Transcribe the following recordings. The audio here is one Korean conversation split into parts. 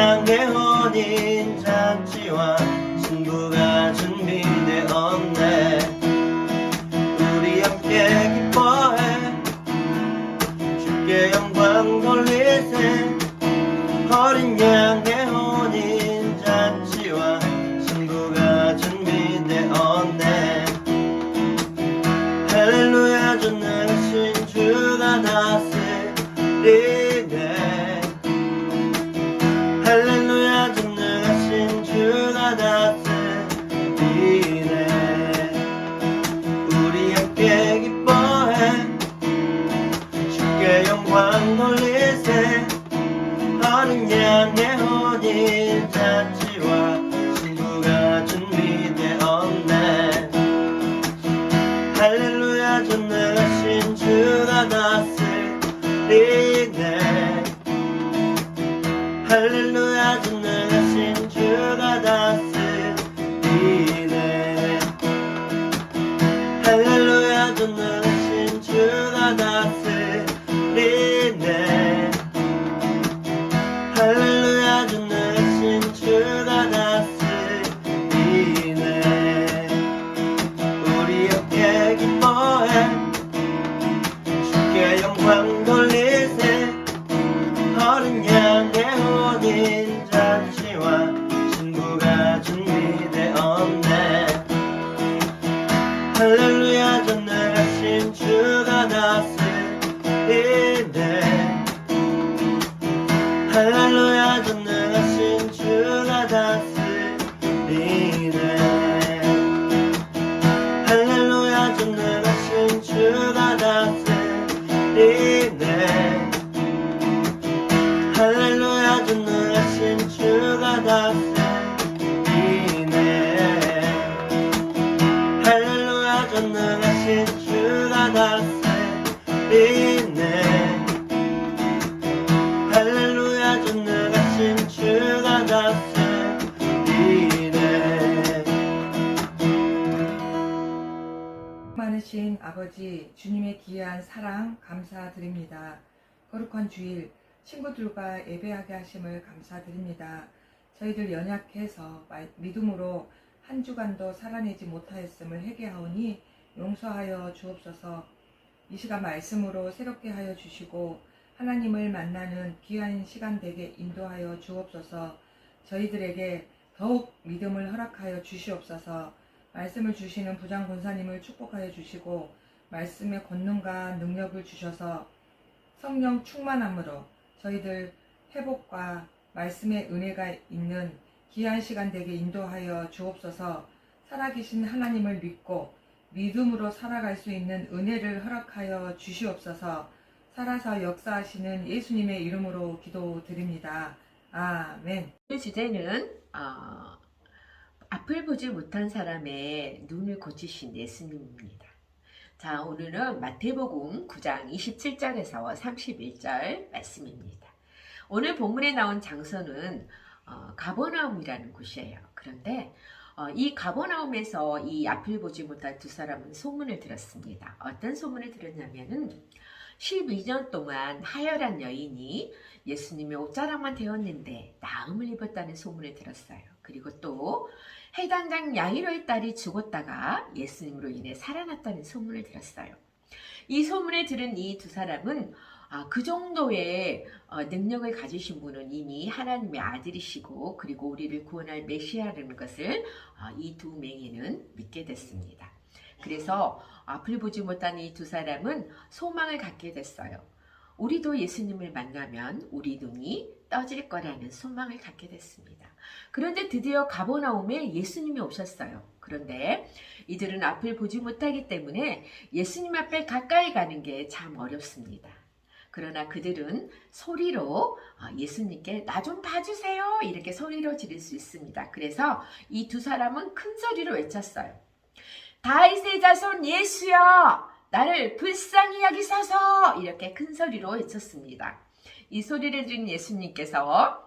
양의 혼인 잔치와 신부가 준비되었네. 우리 함께 기뻐해 주께 영광 돌리세. 어린 양의 혼인 잔치와 신부가 준비되었네. 할렐루야 주는 주가 다스리네. 할렐루야 주는 주가 다스리네. 우리 함께 기뻐해 주께 영광 돌리세. 어린 양의 혼인 잔치와 신부가 준비되었네. 할렐루야 전능하신 주가 다스리네. 할렐루야 전능하신 주가 다스리네. 할렐루야 전능하신 주가 다스리네. 할렐루야 전능하신 주가 다스리네. 우리 함께 기뻐해 주께 영광 돌리세. 어린 양의 혼인 잔치와 신부가 준비되었네. 할렐루야 전능하신 주가 다스리네. 할렐루야 전능하신 주가 다스리네. 할렐루야 전능하신 주가 다스리네. 할렐루야 전능하신 주가 다스리네. 할렐루야 전능하신 주가 다스리네. 할렐루야 전능하신 주가 다스리네. 많으신 아버지 주님의 귀한 사랑 감사드립니다. 거룩한 주일 친구들과 예배하게 하심을 감사드립니다. 저희들 연약해서 믿음으로 한 주간도 살아내지 못하였음을 회개하오니 용서하여 주옵소서. 이 시간 말씀으로 새롭게 하여 주시고 하나님을 만나는 귀한 시간 되게 인도하여 주옵소서. 저희들에게 더욱 믿음을 허락하여 주시옵소서. 말씀을 주시는 부장 권사님을 축복하여 주시고 말씀의 권능과 능력을 주셔서 성령 충만함으로 저희들 회복과 말씀의 은혜가 있는 귀한 시간 되게 인도하여 주옵소서. 살아계신 하나님을 믿고 믿음으로 살아갈 수 있는 은혜를 허락하여 주시옵소서. 살아서 역사하시는 예수님의 이름으로 기도드립니다. 아멘. 오늘 주제는 앞을 보지 못한 사람의 눈을 고치신 예수님입니다. 자, 오늘은 마태복음 9장 27절에서 31절 말씀입니다. 오늘 본문에 나온 장소는 가버나움이라는 곳이에요. 그런데 이 가버나움에서 이 앞을 보지 못한 두 사람은 소문을 들었습니다. 어떤 소문을 들었냐면은 12년 동안 하혈한 여인이 예수님의 옷자락만 되었는데 나음을 입었다는 소문을 들었어요. 그리고 또 해당장 야이로의 딸이 죽었다가 예수님으로 인해 살아났다는 소문을 들었어요. 이 소문을 들은 이 두 사람은 그 정도의 능력을 가지신 분은 이미 하나님의 아들이시고 그리고 우리를 구원할 메시아라는 것을 이 두 맹인은 믿게 됐습니다. 그래서 앞을 보지 못한 이 두 사람은 소망을 갖게 됐어요. 우리도 예수님을 만나면 우리 눈이 떠질 거라는 소망을 갖게 됐습니다. 그런데 드디어 가버나움에 예수님이 오셨어요. 그런데 이들은 앞을 보지 못하기 때문에 예수님 앞에 가까이 가는 게 참 어렵습니다. 그러나 그들은 소리로 예수님께 나 좀 봐주세요 이렇게 소리로 지를 수 있습니다. 그래서 이 두 사람은 큰 소리로 외쳤어요. 다윗의 자손 예수여 나를 불쌍히 여기소서 이렇게 큰 소리로 외쳤습니다. 이 소리를 들은 예수님께서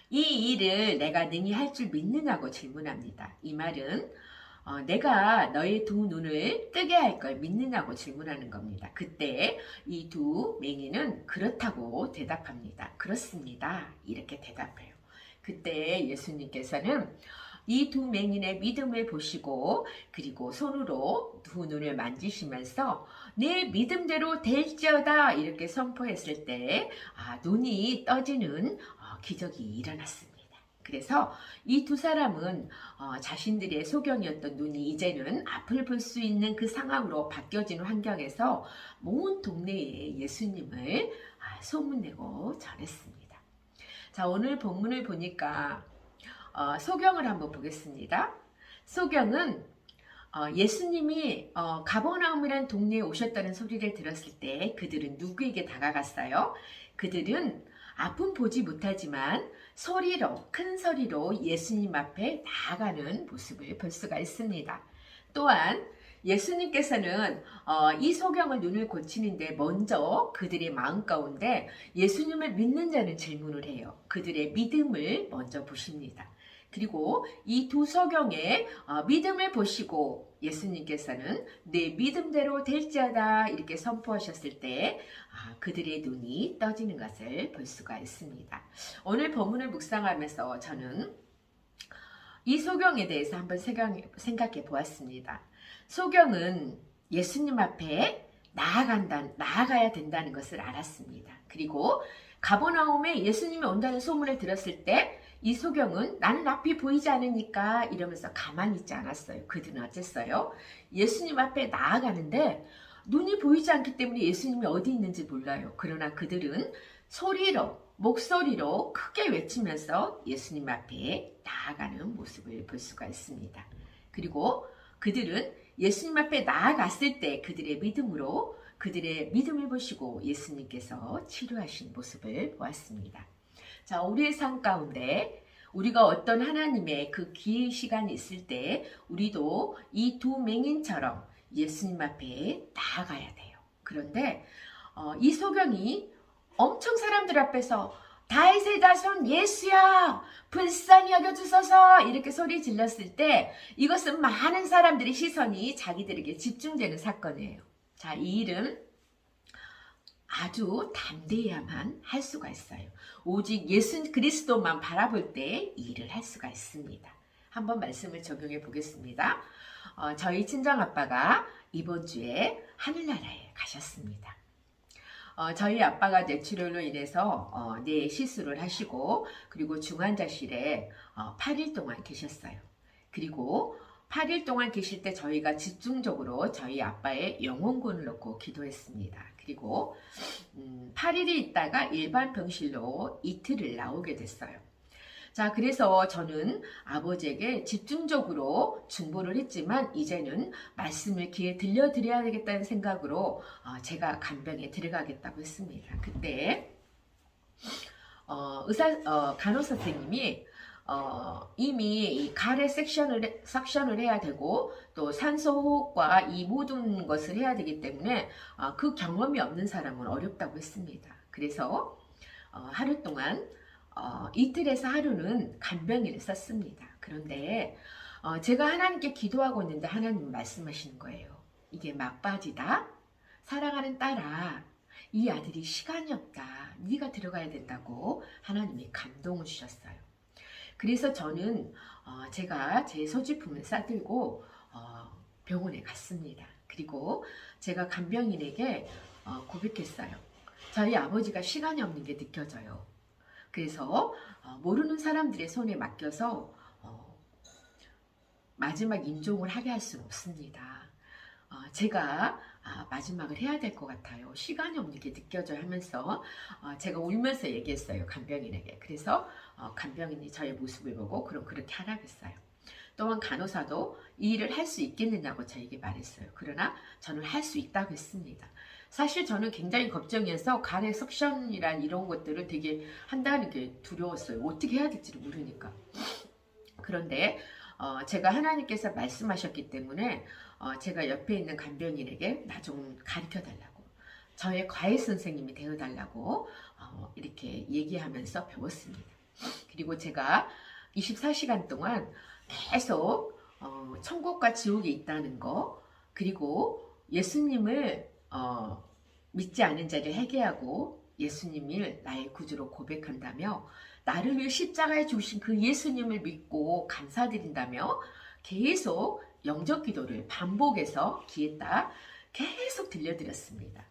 이 일을 내가 능히 할 줄 믿느냐고 질문합니다. 이 말은 내가 너의 두 눈을 뜨게 할 걸 믿느냐고 질문하는 겁니다. 그때 이 두 맹인은 그렇다고 대답합니다. 그렇습니다. 이렇게 대답해요. 그때 예수님께서는 이 두 맹인의 믿음을 보시고 그리고 손으로 두 눈을 만지시면서 내 믿음대로 될지어다 이렇게 선포했을 때 눈이 떠지는 기적이 일어났습니다. 그래서 이 두 사람은 자신들의 소경이었던 눈이 이제는 앞을 볼 수 있는 그 상황으로 바뀌어진 환경에서 온 동네에 예수님을 소문내고 전했습니다. 자, 오늘 본문을 보니까 소경을 한번 보겠습니다. 소경은 예수님이 가버나움이라는 동네에 오셨다는 소리를 들었을 때 그들은 누구에게 다가갔어요? 그들은 앞은 보지 못하지만 큰 소리로 예수님 앞에 나아가는 모습을 볼 수가 있습니다. 또한 예수님께서는 이 소경을 눈을 고치는데 먼저 그들의 마음 가운데 예수님을 믿는 자는 질문을 해요. 그들의 믿음을 먼저 보십니다. 그리고 이 두 소경의 믿음을 보시고 예수님께서는 내 믿음대로 될지어다 이렇게 선포하셨을 때 그들의 눈이 떠지는 것을 볼 수가 있습니다. 오늘 본문을 묵상하면서 저는 이 소경에 대해서 한번 생각해 보았습니다. 소경은 예수님 앞에 나아가야 된다는 것을 알았습니다. 그리고 가버나움에 예수님이 온다는 소문을 들었을 때 이 소경은 나는 앞이 보이지 않으니까 이러면서 가만히 있지 않았어요. 그들은 어땠어요? 예수님 앞에 나아가는데 눈이 보이지 않기 때문에 예수님이 어디 있는지 몰라요. 그러나 그들은 목소리로 크게 외치면서 예수님 앞에 나아가는 모습을 볼 수가 있습니다. 그리고 그들은 예수님 앞에 나아갔을 때 그들의 믿음을 보시고 예수님께서 치료하신 모습을 보았습니다. 자, 우리의 삶 가운데 우리가 어떤 하나님의 그 기회 시간이 있을 때 우리도 이 두 맹인처럼 예수님 앞에 나아가야 돼요. 그런데 이 소경이 엄청 사람들 앞에서 다윗의 자손 예수야 불쌍히 여겨주소서 이렇게 소리 질렀을 때 이것은 많은 사람들의 시선이 자기들에게 집중되는 사건이에요. 자, 이 일은 아주 담대해야만 할 수가 있어요. 오직 예수 그리스도만 바라볼 때 이 일을 할 수가 있습니다. 한번 말씀을 적용해 보겠습니다. 저희 친정아빠가 이번 주에 하늘나라에 가셨습니다. 저희 아빠가 뇌출혈로 인해서 뇌 시술을 하시고 그리고 중환자실에 8일 동안 계셨어요. 그리고 8일 동안 계실 때 저희가 집중적으로 저희 아빠의 영혼권을 놓고 기도했습니다. 그리고 8일이 있다가 일반 병실로 이틀을 나오게 됐어요. 자, 그래서 저는 아버지에게 집중적으로 중보를 했지만 이제는 말씀을 귀에 들려드려야 되겠다는 생각으로 제가 간병에 들어가겠다고 했습니다. 그때 간호사 선생님이 이미 이 가래 석션을 해야 되고 또 산소 호흡과 이 모든 것을 해야 되기 때문에 그 경험이 없는 사람은 어렵다고 했습니다. 그래서 하루 동안 이틀에서 하루는 간병인을 썼습니다. 그런데 제가 하나님께 기도하고 있는데 하나님 말씀하시는 거예요. 이게 막바지다. 사랑하는 딸아, 이 아들이 시간이 없다. 네가 들어가야 된다고 하나님이 감동을 주셨어요. 그래서 저는 제가 제 소지품을 싸들고 병원에 갔습니다. 그리고 제가 간병인에게 고백했어요. 저희 아버지가 시간이 없는 게 느껴져요. 그래서 모르는 사람들의 손에 맡겨서 마지막 임종을 하게 할 수는 없습니다. 제가 마지막을 해야 될 것 같아요. 시간이 없는 게 느껴져요 하면서 제가 울면서 얘기했어요. 간병인에게. 그래서 간병인이 저의 모습을 보고 그럼 그렇게 하라고 했어요. 또한 간호사도 이 일을 할 수 있겠느냐고 저에게 말했어요. 그러나 저는 할 수 있다고 했습니다. 사실 저는 굉장히 걱정해서 가래 석션이란 이런 것들을 되게 한다는 게 두려웠어요. 어떻게 해야 될지를 모르니까. 그런데 제가 하나님께서 말씀하셨기 때문에 제가 옆에 있는 간병인에게 나 좀 가르쳐 달라고, 저의 과외 선생님이 되어 달라고 이렇게 얘기하면서 배웠습니다. 그리고 제가 24시간 동안 계속 천국과 지옥이 있다는 거, 그리고 예수님을 믿지 않은 자를 회개하고 예수님을 나의 구주로 고백한다며 나를 위해 십자가에 죽으신 그 예수님을 믿고 감사드린다며 계속 영적 기도를 반복해서 귀에다 계속 들려드렸습니다.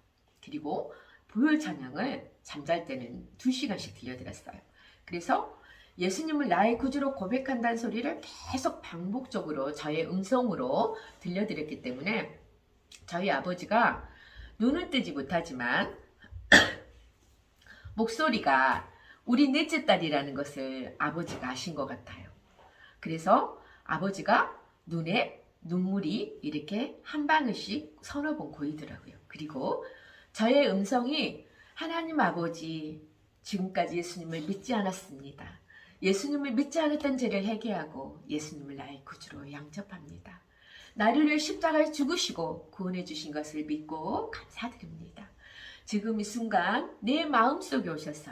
그리고 보혈 찬양을 잠잘 때는 2시간씩 들려드렸어요. 그래서 예수님을 나의 구주로 고백한다는 소리를 계속 반복적으로 저의 음성으로 들려드렸기 때문에 저희 아버지가 눈은 뜨지 못하지만 목소리가 우리 넷째 딸이라는 것을 아버지가 아신 것 같아요. 그래서 아버지가 눈에 눈물이 이렇게 한 방울씩 서너 번 고이더라고요. 그리고 저의 음성이 하나님 아버지, 지금까지 예수님을 믿지 않았습니다. 예수님을 믿지 않았던 죄를 회개하고 예수님을 나의 구주로 영접합니다. 나를 위해 십자가에 죽으시고 구원해 주신 것을 믿고 감사드립니다. 지금 이 순간 내 마음속에 오셔서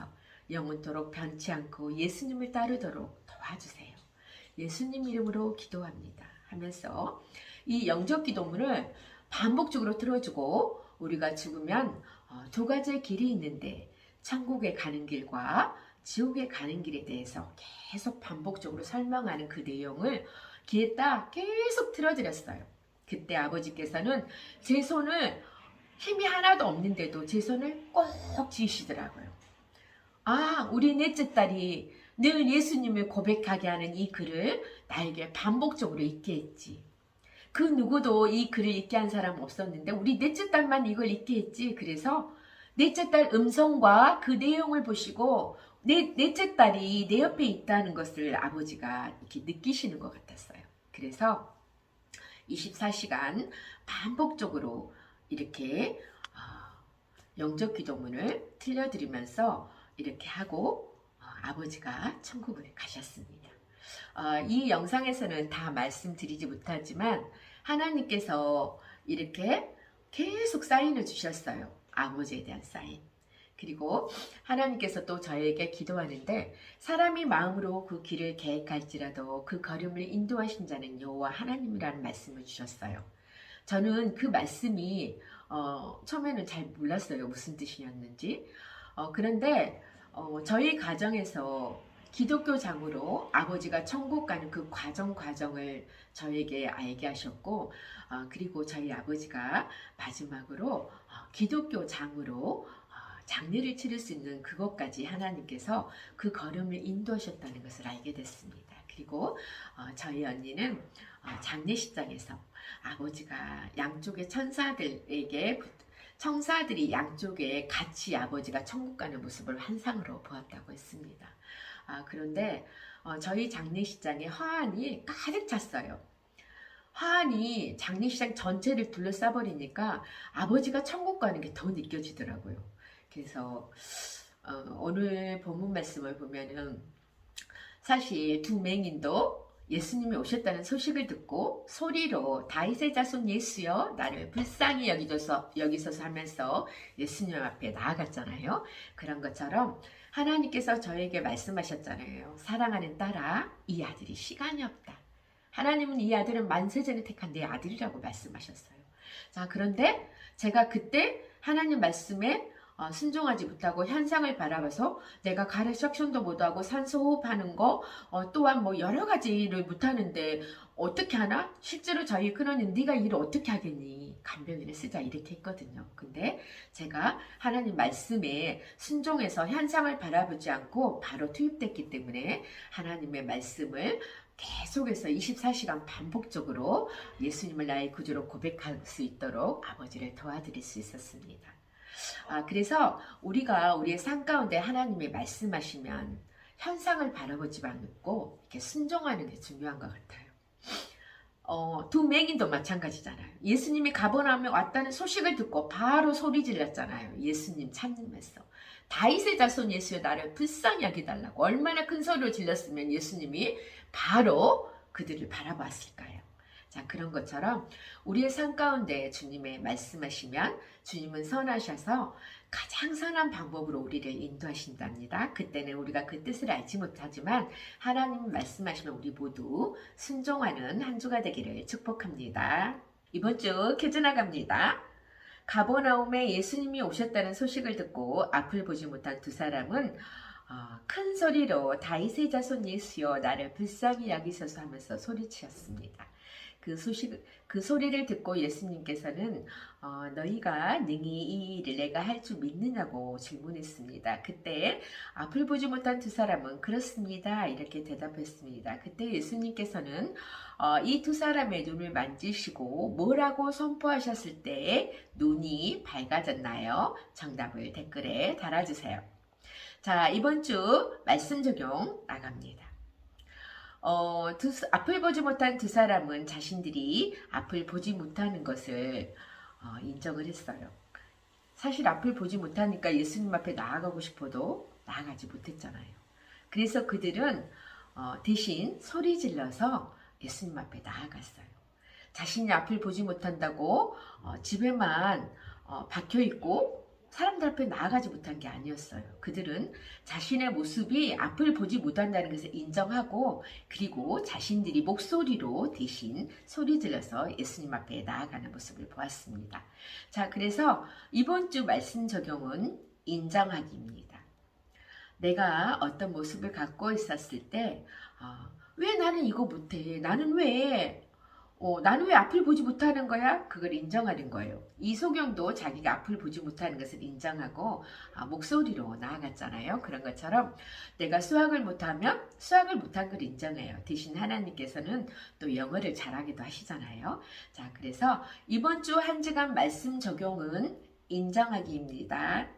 영원토록 변치 않고 예수님을 따르도록 도와주세요. 예수님 이름으로 기도합니다 하면서 이 영적 기도문을 반복적으로 들어주고 우리가 죽으면 2가지의 길이 있는데 천국에 가는 길과 지옥에 가는 길에 대해서 계속 반복적으로 설명하는 그 내용을 귀에다 계속 틀어드렸어요. 그때 아버지께서는 제 손을 힘이 하나도 없는데도 제 손을 꼭 쥐시더라고요. 아, 우리 넷째 딸이 늘 예수님을 고백하게 하는 이 글을 나에게 반복적으로 읽게 했지. 그 누구도 이 글을 읽게 한 사람 없었는데 우리 넷째 딸만 이걸 읽게 했지. 그래서 넷째 딸 음성과 그 내용을 보시고 넷째 딸이 내 옆에 있다는 것을 아버지가 이렇게 느끼시는 것 같았어요. 그래서 24시간 반복적으로 이렇게 영적 기도문을 들려드리면서 이렇게 하고 아버지가 천국을 가셨습니다. 이 영상에서는 다 말씀드리지 못하지만 하나님께서 이렇게 계속 사인을 주셨어요. 아버지에 대한 사인. 그리고 하나님께서 또 저에게 기도하는데 사람이 마음으로 그 길을 계획할지라도 그 걸음을 인도하신 자는 여호와 하나님이라는 말씀을 주셨어요. 저는 그 말씀이 처음에는 잘 몰랐어요. 무슨 뜻이었는지. 그런데 저희 가정에서 기독교 장으로 아버지가 천국 가는 그 과정을 저에게 알게 하셨고 그리고 저희 아버지가 마지막으로 기독교 장으로 장례를 치를 수 있는 그것까지 하나님께서 그 걸음을 인도하셨다는 것을 알게 됐습니다. 그리고 저희 언니는 장례식장에서 아버지가 양쪽의 천사들이 양쪽에 같이 아버지가 천국 가는 모습을 환상으로 보았다고 했습니다. 그런데 저희 장례식장에 화환이 가득 찼어요. 화환이 장례식장 전체를 둘러싸버리니까 아버지가 천국 가는 게 더 느껴지더라고요. 그래서 오늘 본문 말씀을 보면은 사실 두 맹인도 예수님이 오셨다는 소식을 듣고 소리로 다윗의 자손 예수여 나를 불쌍히 여기소서 하면서 예수님 앞에 나아갔잖아요. 그런 것처럼 하나님께서 저에게 말씀하셨잖아요. 사랑하는 딸아, 이 아들이 시간이 없다. 하나님은 이 아들은 만세전에 택한 내 아들이라고 말씀하셨어요. 자, 그런데 제가 그때 하나님 말씀에 순종하지 못하고 현상을 바라봐서 내가 가래 석션도 못하고 산소 호흡하는 거 또한 뭐 여러 가지를 못하는데 어떻게 하나? 실제로 저희 큰언니는 네가 일을 어떻게 하겠니? 간병인을 쓰자 이렇게 했거든요. 근데 제가 하나님 말씀에 순종해서 현상을 바라보지 않고 바로 투입됐기 때문에 하나님의 말씀을 계속해서 24시간 반복적으로 예수님을 나의 구주로 고백할 수 있도록 아버지를 도와드릴 수 있었습니다. 그래서 우리가 우리의 삶 가운데 하나님이 말씀하시면 현상을 바라보지 않고 이렇게 순종하는 게 중요한 것 같아요. 두 맹인도 마찬가지잖아요. 예수님이 가버나움에 왔다는 소식을 듣고 바로 소리 질렀잖아요. 예수님 찾으면서 다윗의 자손 예수여 나를 불쌍히 여기달라고 얼마나 큰 소리로 질렀으면 예수님이 바로 그들을 바라봤을까요? 자, 그런 것처럼 우리의 삶 가운데 주님의 말씀하시면 주님은 선하셔서 가장 선한 방법으로 우리를 인도하신답니다. 그때는 우리가 그 뜻을 알지 못하지만 하나님 말씀하시면 우리 모두 순종하는 한 주가 되기를 축복합니다. 이번 주 퀴즈 나갑니다. 가버나움에 예수님이 오셨다는 소식을 듣고 앞을 보지 못한 두 사람은 큰 소리로 다윗의 자손 예수여 나를 불쌍히 여기소서 하면서 소리치었습니다. 그 소리를 듣고 예수님께서는 너희가 능히 이 일을 내가 할 줄 믿느냐고 질문했습니다. 그때 앞을 보지 못한 두 사람은 그렇습니다 이렇게 대답했습니다. 그때 예수님께서는 이 두 사람의 눈을 만지시고 뭐라고 선포하셨을 때 눈이 밝아졌나요? 정답을 댓글에 달아주세요. 자, 이번 주 말씀 적용 나갑니다. 앞을 보지 못한 두 사람은 자신들이 앞을 보지 못하는 것을 인정을 했어요. 사실 앞을 보지 못하니까 예수님 앞에 나아가고 싶어도 나아가지 못했잖아요. 그래서 그들은 대신 소리 질러서 예수님 앞에 나아갔어요. 자신이 앞을 보지 못한다고 집에만 박혀있고 사람들 앞에 나아가지 못한 게 아니었어요. 그들은 자신의 모습이 앞을 보지 못한다는 것을 인정하고 그리고 자신들이 목소리로 대신 소리 질러서 예수님 앞에 나아가는 모습을 보았습니다. 자, 그래서 이번 주 말씀 적용은 인정하기입니다. 내가 어떤 모습을 갖고 있었을 때 왜 나는 이거 못해? 나는 왜 앞을 보지 못하는 거야? 그걸 인정하는 거예요. 이소경도 자기가 앞을 보지 못하는 것을 인정하고 목소리로 나아갔잖아요. 그런 것처럼 내가 수학을 못하면 수학을 못한 걸 인정해요. 대신 하나님께서는 또 영어를 잘하기도 하시잖아요. 자, 그래서 이번 주 한 주간 말씀 적용은 인정하기입니다.